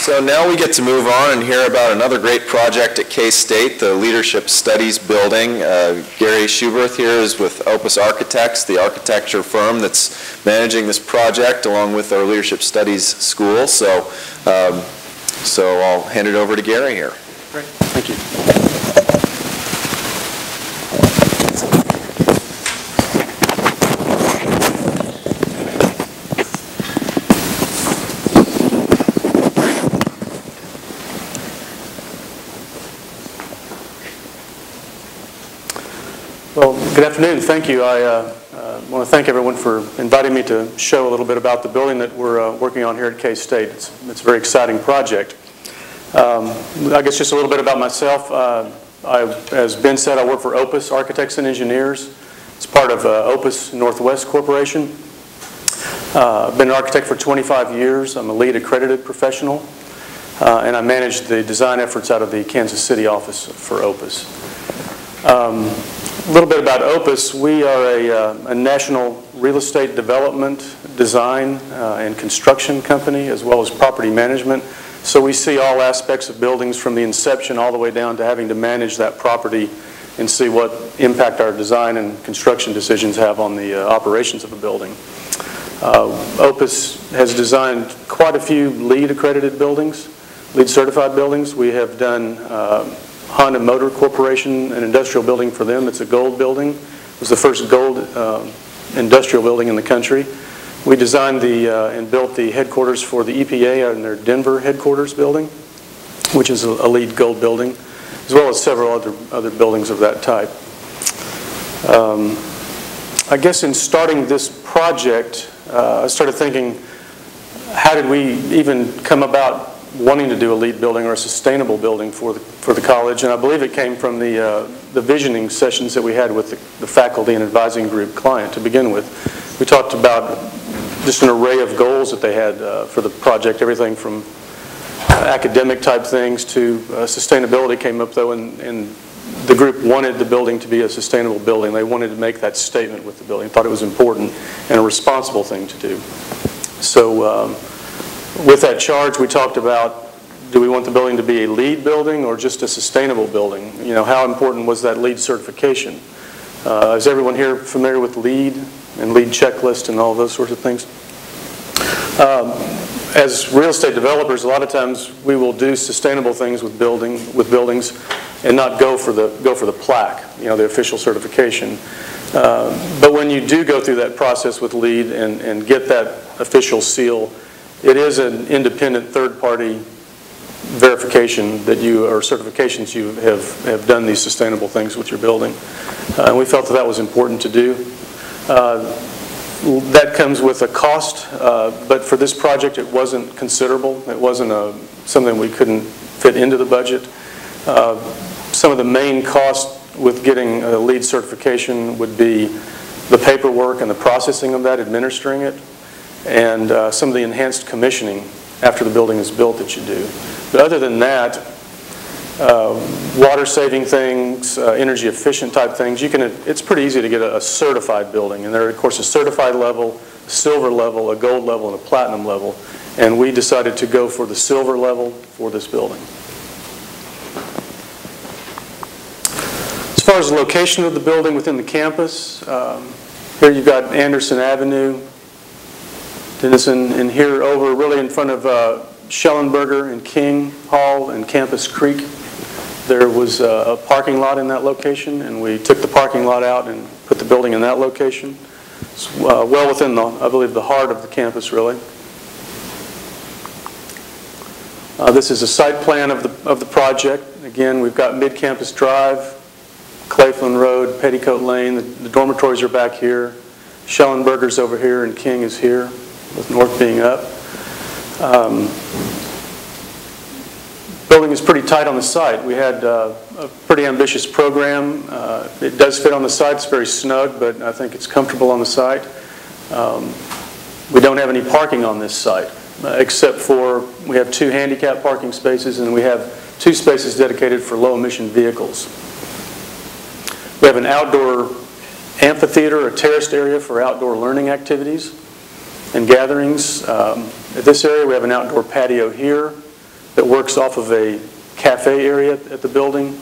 So now we get to move on and hear about another great project at K-State, the Leadership Studies Building. Gary Schuberth here is with Opus Architects, the architecture firm that's managing this project along with our Leadership Studies School. So I'll hand it over to Gary here. Great. Thank you. Well, good afternoon. Thank you. I want to thank everyone for inviting me to show a little bit about the building that we're working on here at K-State. It's a very exciting project. I guess just a little bit about myself. As Ben said, I work for Opus Architects and Engineers. It's part of Opus Northwest Corporation. I've been an architect for 25 years. I'm a LEED accredited professional. And I manage the design efforts out of the Kansas City office for Opus. A little bit about Opus. We are a national real estate development, design, and construction company, as well as property management. So we see all aspects of buildings from the inception all the way down to having to manage that property and see what impact our design and construction decisions have on the operations of a building. Opus has designed quite a few LEED accredited buildings, LEED certified buildings. We have done Honda Motor Corporation, an industrial building for them. It's a gold building. It was the first gold industrial building in the country. We designed and built the headquarters for the EPA in their Denver headquarters building, which is a LEED gold building, as well as several other buildings of that type. I guess in starting this project, I started thinking, how did we even come about wanting to do a LEED building or a sustainable building for the college? And I believe it came from the visioning sessions that we had with the faculty and advising group client to begin with. We talked about just an array of goals that they had for the project, everything from academic type things to sustainability came up though, and the group wanted the building to be a sustainable building. They wanted to make that statement with the building, thought it was important and a responsible thing to do. So with that charge, we talked about, do we want the building to be a LEED building or just a sustainable building? You know, how important was that LEED certification? Is everyone here familiar with LEED and LEED checklist and all those sorts of things? As real estate developers, a lot of times we will do sustainable things with buildings and not go for the plaque, you know, the official certification. But when you do go through that process with LEED and get that official seal, it is an independent third-party verification that or certifications you have done these sustainable things with your building. And we felt that was important to do. That comes with a cost, but for this project it wasn't considerable. It wasn't something we couldn't fit into the budget. Some of the main costs with getting a LEED certification would be the paperwork and the processing of that, administering it, and some of the enhanced commissioning after the building is built that you do. But other than that, water saving things, energy efficient type things, it's pretty easy to get a certified building. And there are of course a certified level, a silver level, a gold level, and a platinum level. And we decided to go for the silver level for this building. As far as the location of the building within the campus, here you've got Anderson Avenue, Denison, and here over really in front of Schellenberger and King Hall and Campus Creek. There was a parking lot in that location, and we took the parking lot out and put the building in that location. It's well within, I believe, the heart of the campus, really. This is a site plan of the project. Again, we've got Mid-Campus Drive, Claflin Road, Petticoat Lane. The dormitories are back here. Schellenberger's over here, and King is here, with North being up. Building is pretty tight on the site. We had a pretty ambitious program. It does fit on the site. It's very snug, but I think it's comfortable on the site. We don't have any parking on this site, except for we have 2 handicap parking spaces, and we have 2 spaces dedicated for low-emission vehicles. We have an outdoor amphitheater, a terraced area for outdoor learning activities and gatherings. At this area, we have an outdoor patio here. that works off of a cafe area at the building.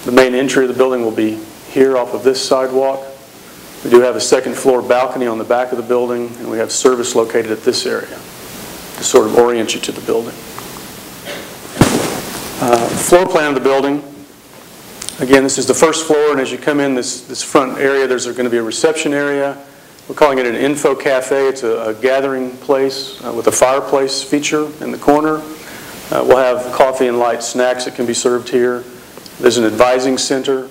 The main entry of the building will be here off of this sidewalk. We do have a second floor balcony on the back of the building, and we have service located at this area to sort of orient you to the building. Floor plan of the building. Again, this is the first floor, and as you come in this front area, there's going to be a reception area. We're calling it an info cafe. It's a gathering place with a fireplace feature in the corner. We'll have coffee and light snacks that can be served here. There's an advising center.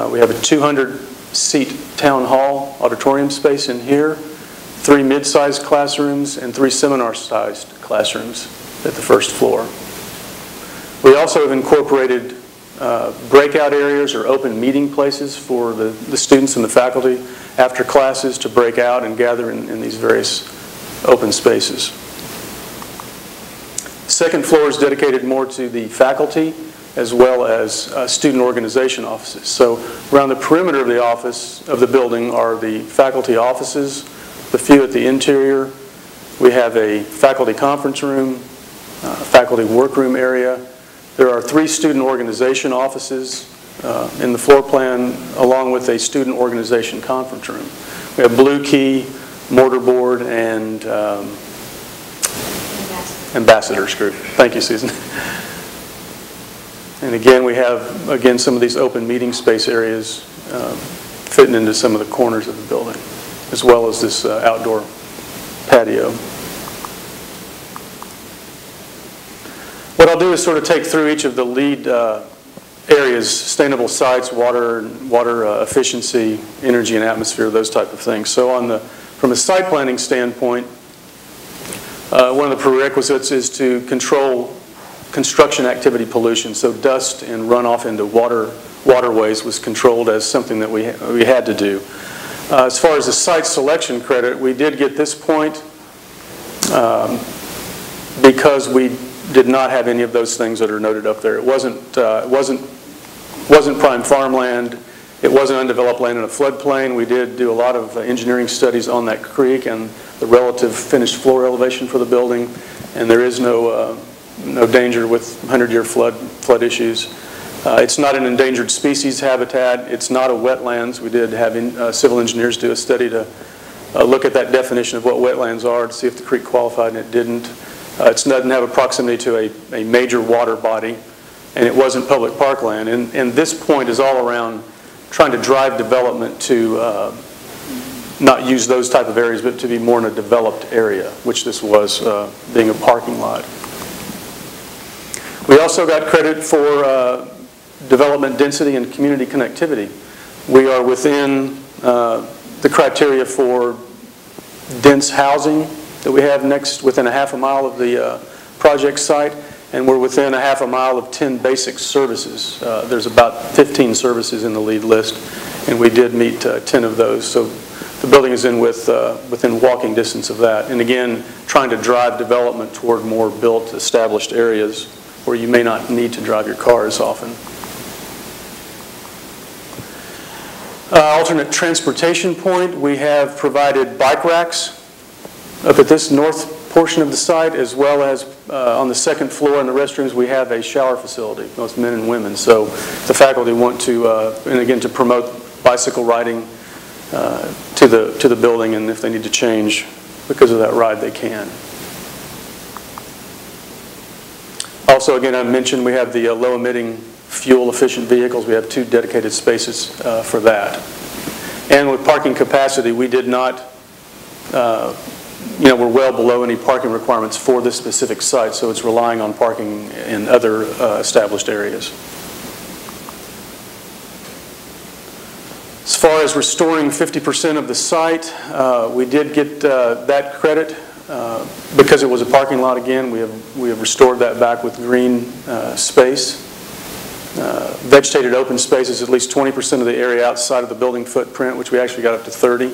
We have a 200-seat town hall auditorium space in here, 3 mid-sized classrooms, and 3 seminar-sized classrooms at the first floor. We also have incorporated breakout areas or open meeting places for the students and the faculty after classes to break out and gather in these various open spaces. Second floor is dedicated more to the faculty as well as student organization offices. So around the perimeter of the building are the faculty offices, the few at the interior. We have a faculty conference room, faculty workroom area. There are 3 student organization offices in the floor plan, along with a student organization conference room. We have Blue Key, Mortarboard, and Ambassadors Group. Thank you, Susan. And again, we have, some of these open meeting space areas fitting into some of the corners of the building, as well as this outdoor patio. What I'll do is sort of take through each of the lead areas: sustainable sites, water efficiency, energy and atmosphere, those type of things. So from a site planning standpoint, one of the prerequisites is to control construction activity pollution. So dust and runoff into waterways was controlled as something that we had to do. As far as the site selection credit, we did get this point because we did not have any of those things that are noted up there. It wasn't prime farmland. It wasn't undeveloped land in a floodplain. We did do a lot of engineering studies on that creek and the relative finished floor elevation for the building, and there is no danger with 100-year flood issues. It's not an endangered species habitat. It's not a wetlands. We did have civil engineers do a study to look at that definition of what wetlands are to see if the creek qualified, and it didn't. It doesn't have a proximity to a major water body, and it wasn't public parkland. And this point is all around trying to drive development to not use those type of areas, but to be more in a developed area, which this was, being a parking lot. We also got credit for development density and community connectivity. We are within the criteria for dense housing that we have within a half a mile of the project site, and we're within a half a mile of 10 basic services. There's about 15 services in the lead list, and we did meet 10 of those. So the building is within walking distance of that. And again, trying to drive development toward more built, established areas where you may not need to drive your car as often. Alternate transportation point, we have provided bike racks up at this north portion of the site, as well as on the second floor in the restrooms we have a shower facility, both men and women. So the faculty want to, and again, to promote bicycle riding to the building, and if they need to change because of that ride, they can. Also, again, I mentioned we have the low-emitting, fuel-efficient vehicles. We have 2 dedicated spaces for that. And with parking capacity, we did not, we're well below any parking requirements for this specific site, so it's relying on parking in other established areas. As far as restoring 50% of the site, we did get that credit. Because it was a parking lot, again, we have restored that back with green space. Vegetated open space is at least 20% of the area outside of the building footprint, which we actually got up to 30.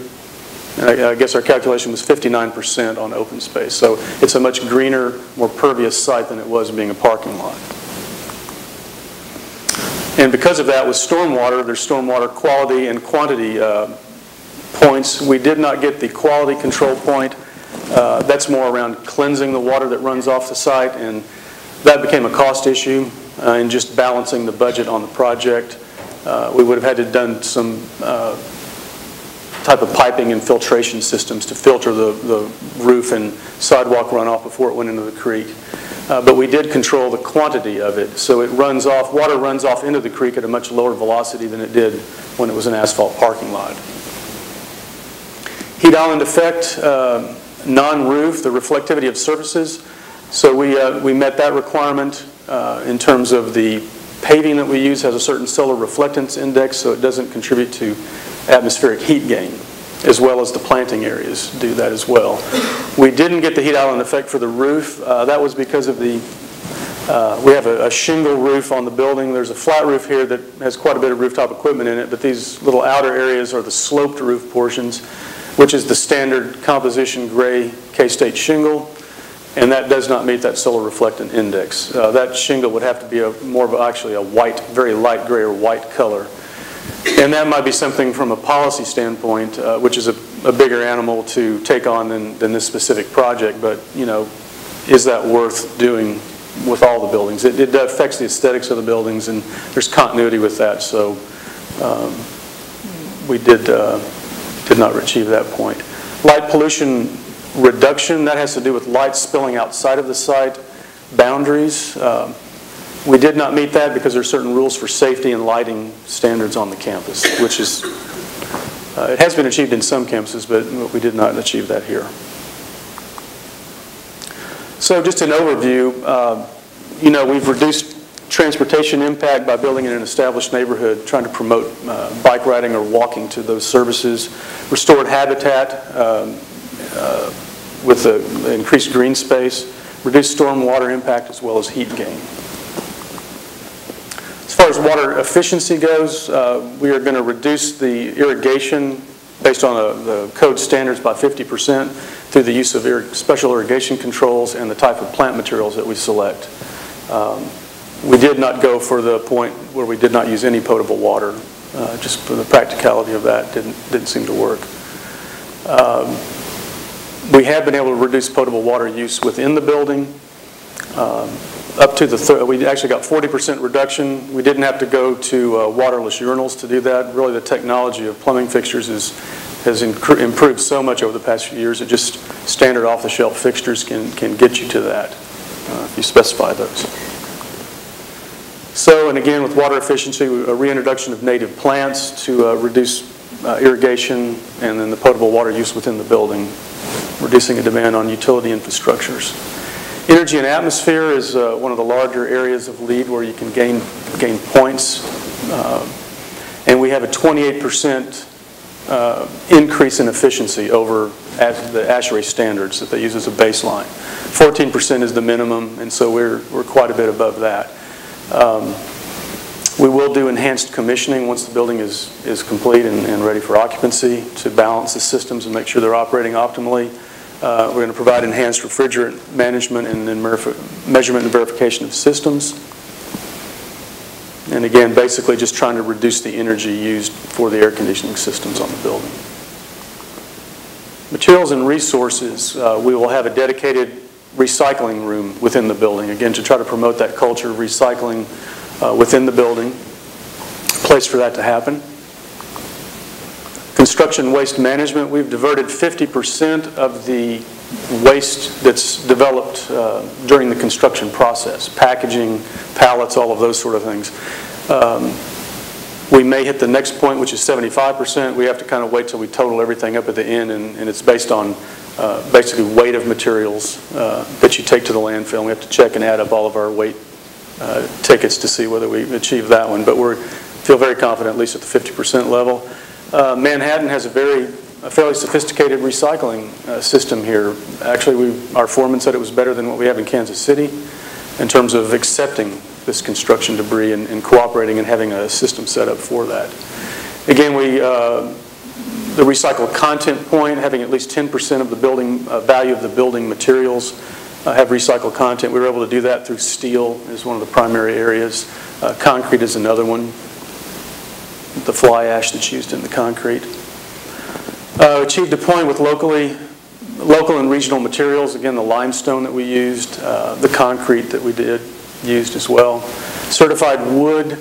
And I guess our calculation was 59% on open space. So it's a much greener, more pervious site than it was being a parking lot. And because of that, with stormwater, there's stormwater quality and quantity points. We did not get the quality control point. That's more around cleansing the water that runs off the site, and that became a cost issue in just balancing the budget on the project. We would have had to done some type of piping and filtration systems to filter the roof and sidewalk runoff before it went into the creek. But we did control the quantity of it, so it runs off, water runs off into the creek at a much lower velocity than it did when it was an asphalt parking lot. Heat island effect, non-roof, the reflectivity of surfaces. So we met that requirement in terms of the paving that we use has a certain solar reflectance index, so it doesn't contribute to atmospheric heat gain, as well as the planting areas do that as well. We didn't get the heat island effect for the roof. That was because of the, we have a shingle roof on the building. There's a flat roof here that has quite a bit of rooftop equipment in it, but these little outer areas are the sloped roof portions, which is the standard composition gray K-State shingle, and that does not meet that solar reflectant index. That shingle would have to be more of actually a white, very light gray or white color. And that might be something from a policy standpoint, which is a bigger animal to take on than this specific project, but you know, is that worth doing with all the buildings? It affects the aesthetics of the buildings, and there's continuity with that, so we did not achieve that point. Light pollution reduction, that has to do with light spilling outside of the site boundaries. We did not meet that because there are certain rules for safety and lighting standards on the campus, which is, it has been achieved in some campuses, but we did not achieve that here. So just an overview, you know, we've reduced transportation impact by building in an established neighborhood, trying to promote bike riding or walking to those services. Restored habitat with the increased green space, reduced stormwater impact as well as heat gain. As far as water efficiency goes, we are going to reduce the irrigation based on the code standards by 50% through the use of special irrigation controls and the type of plant materials that we select. We did not go for the point where we did not use any potable water, just for the practicality of that didn't seem to work. We have been able to reduce potable water use within the building. Up to we actually got 40% reduction. We didn't have to go to waterless urinals to do that. Really, the technology of plumbing fixtures has improved so much over the past few years that just standard off-the-shelf fixtures can get you to that if you specify those. So, and again, with water efficiency, a reintroduction of native plants to reduce irrigation, and then the potable water use within the building, reducing a demand on utility infrastructures. Energy and atmosphere is one of the larger areas of LEED where you can gain points. And we have a 28% increase in efficiency over the ASHRAE standards that they use as a baseline. 14% is the minimum, and so we're quite a bit above that. We will do enhanced commissioning once the building is complete and ready for occupancy to balance the systems and make sure they're operating optimally. We're going to provide enhanced refrigerant management and then measurement and verification of systems. And again, basically just trying to reduce the energy used for the air conditioning systems on the building. Materials and resources, we will have a dedicated recycling room within the building, again, to try to promote that culture of recycling within the building, place for that to happen. Construction waste management, we've diverted 50% of the waste that's developed during the construction process, packaging, pallets, all of those sort of things. We may hit the next point, which is 75%. We have to kind of wait till we total everything up at the end, and it's based on basically weight of materials that you take to the landfill. And we have to check and add up all of our weight tickets to see whether we achieve that one. But we feel very confident, at least at the 50% level. Manhattan has a fairly sophisticated recycling system here. Actually, our foreman said it was better than what we have in Kansas City in terms of accepting this construction debris and cooperating and having a system set up for that. Again, the recycled content point, having at least 10% of the building value of the building materials have recycled content. We were able to do that through steel is one of the primary areas. Concrete is another one. The fly ash that's used in the concrete. Achieved a point with locally Local and regional materials, again, the limestone that we used, the concrete that we used as well. Certified wood,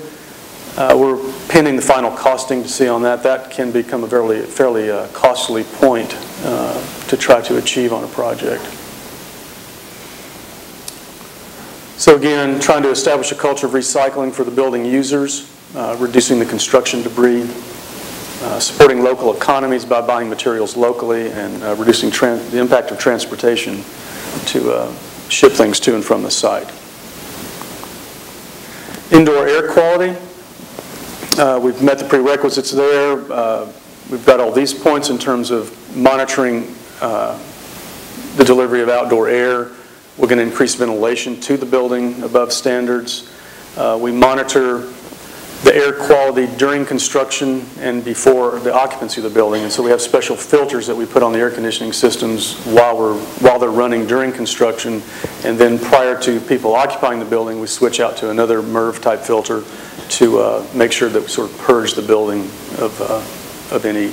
we're pending the final costing to see on that. That can become a fairly costly point to try to achieve on a project. So again, trying to establish a culture of recycling for the building users, reducing the construction debris, supporting local economies by buying materials locally, and reducing the impact of transportation to ship things to and from the site. Indoor air quality. We've met the prerequisites there. We've got all these points in terms of monitoring the delivery of outdoor air. We're going to increase ventilation to the building above standards. We monitor the air quality during construction and before the occupancy of the building. And so we have special filters that we put on the air conditioning systems while they're running during construction. And then prior to people occupying the building, we switch out to another MERV type filter to make sure that we sort of purge the building of any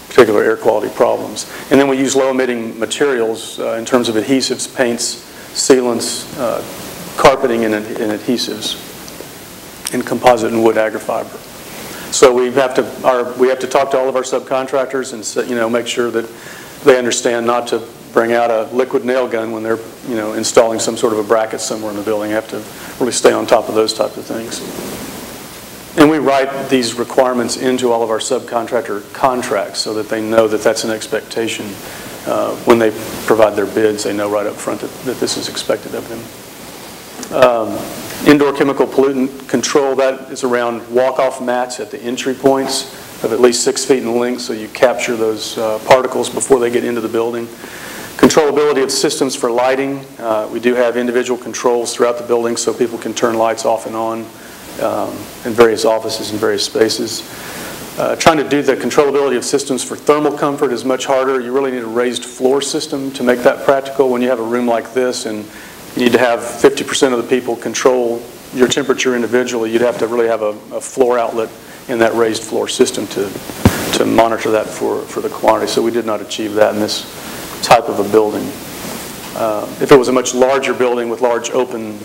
particular air quality problems. And then we use low-emitting materials in terms of adhesives, paints, sealants, carpeting, and adhesives, and composite and wood agrofiber. So we have to talk to all of our subcontractors and make sure that they understand not to bring out a liquid nail gun when they're installing some sort of a bracket somewhere in the building. You have to really stay on top of those types of things. And we write these requirements into all of our subcontractor contracts so that they know that that's an expectation. When they provide their bids, they know right up front that this is expected of them. Indoor chemical pollutant control, that is around walk-off mats at the entry points of at least 6 feet in length, so you capture those particles before they get into the building. Controllability of systems for lighting. We do have individual controls throughout the building so people can turn lights off and on in various offices and various spaces. Trying to do the controllability of systems for thermal comfort is much harder. You really need a raised floor system to make that practical. When you have a room like this and you need to have 50% of the people control your temperature individually, you'd have to really have a floor outlet in that raised floor system to monitor that for the quantity. So we did not achieve that in this type of a building. If it was a much larger building with large open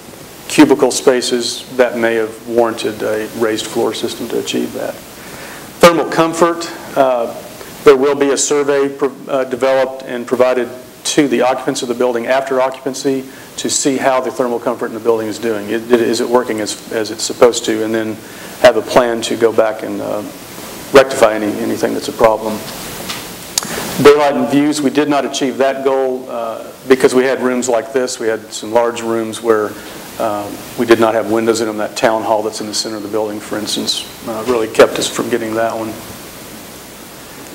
cubicle spaces, that may have warranted a raised floor system to achieve that. Thermal comfort, there will be a survey developed and provided to the occupants of the building after occupancy to see how the thermal comfort in the building is doing. Is it working as it's supposed to? And then have a plan to go back and rectify anything that's a problem. Daylight and views, we did not achieve that goal because we had rooms like this. We had some large rooms where we did not have windows in them. That town hall that's in the center of the building, for instance, really kept us from getting that one.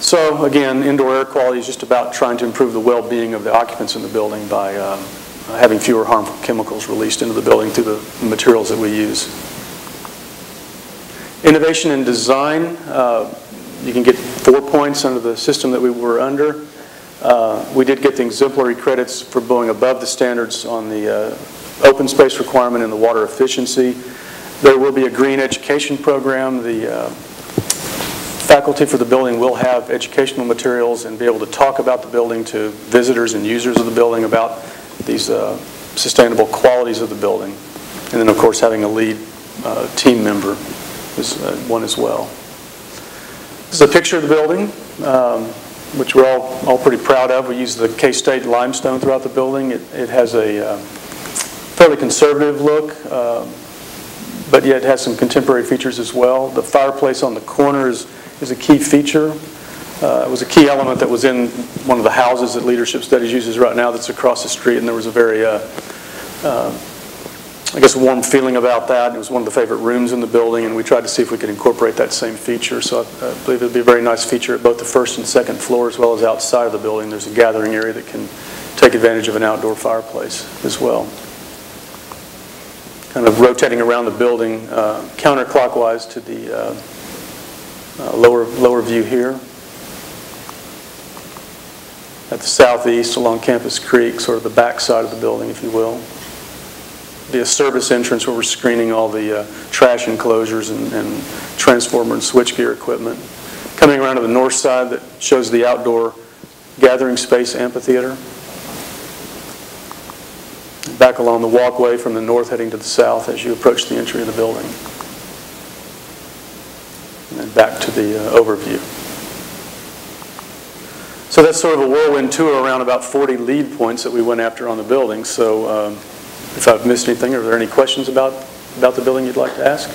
So again, indoor air quality is just about trying to improve the well-being of the occupants in the building by having fewer harmful chemicals released into the building through the materials that we use. Innovation and design, you can get 4 points under the system that we were under. We did get the exemplary credits for going above the standards on the open space requirement and the water efficiency. There will be a green education program. The faculty for the building will have educational materials and be able to talk about the building to visitors and users of the building about these sustainable qualities of the building. And then, of course, having a lead team member is one as well. This is a picture of the building, which we're all pretty proud of. We use the K-State limestone throughout the building. It has a fairly conservative look, but yet has some contemporary features as well. The fireplace on the corner is a key feature. It was a key element that was in one of the houses that Leadership Studies uses right now that's across the street, and there was a very, I guess, warm feeling about that. It was one of the favorite rooms in the building, and we tried to see if we could incorporate that same feature. So I believe it would be a very nice feature at both the first and second floor as well as outside of the building. There's a gathering area that can take advantage of an outdoor fireplace as well. Kind of rotating around the building counterclockwise to the lower view here. At the southeast along Campus Creek, sort of the back side of the building, if you will. Be a service entrance where we're screening all the trash enclosures and transformer and switchgear equipment. coming around to the north side that shows the outdoor gathering space amphitheater. Back along the walkway from the north heading to the south as you approach the entry of the building. And then back to the overview. So that's sort of a whirlwind tour around about 40 lead points that we went after on the building. So if I've missed anything, are there any questions about the building you'd like to ask?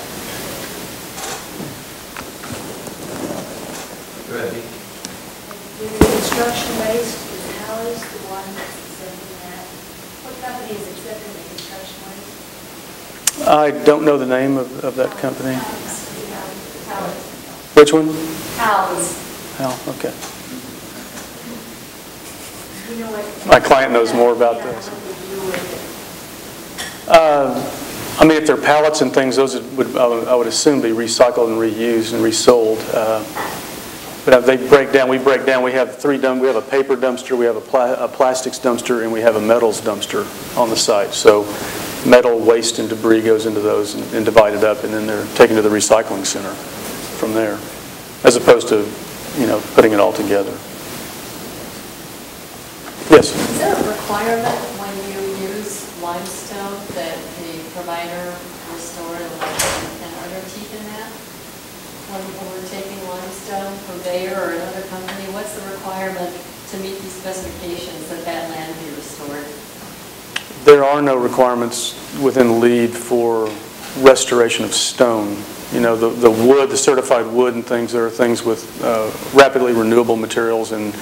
Ready. The construction waste, how is the one that's accepting that? What company is accepting the construction waste? I don't know the name of that company. How's. Which one? How's. Hal, okay. You know what? My client knows more about this. I mean, if they're pallets and things, those would, I would assume, be recycled and reused and resold. But they break down. We break down. We have we have a paper dumpster, we have a plastics dumpster, and we have a metals dumpster on the site. So metal waste and debris goes into those and divided up, and then they're taken to the recycling center from there, as opposed to, putting it all together. Yes? Is there a requirement when you use limestone that the provider restore the limestone and undertake in that? When we're taking limestone, Purveyor or another company, what's the requirement to meet these specifications that that land be restored? There are no requirements within LEED for restoration of stone. The wood, the certified wood and things, there are things with rapidly renewable materials and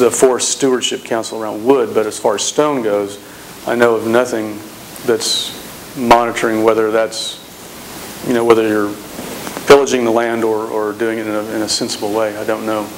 the Forest Stewardship Council around wood, but as far as stone goes, I know of nothing that's monitoring whether that's, whether you're pillaging the land or doing it in a sensible way. I don't know.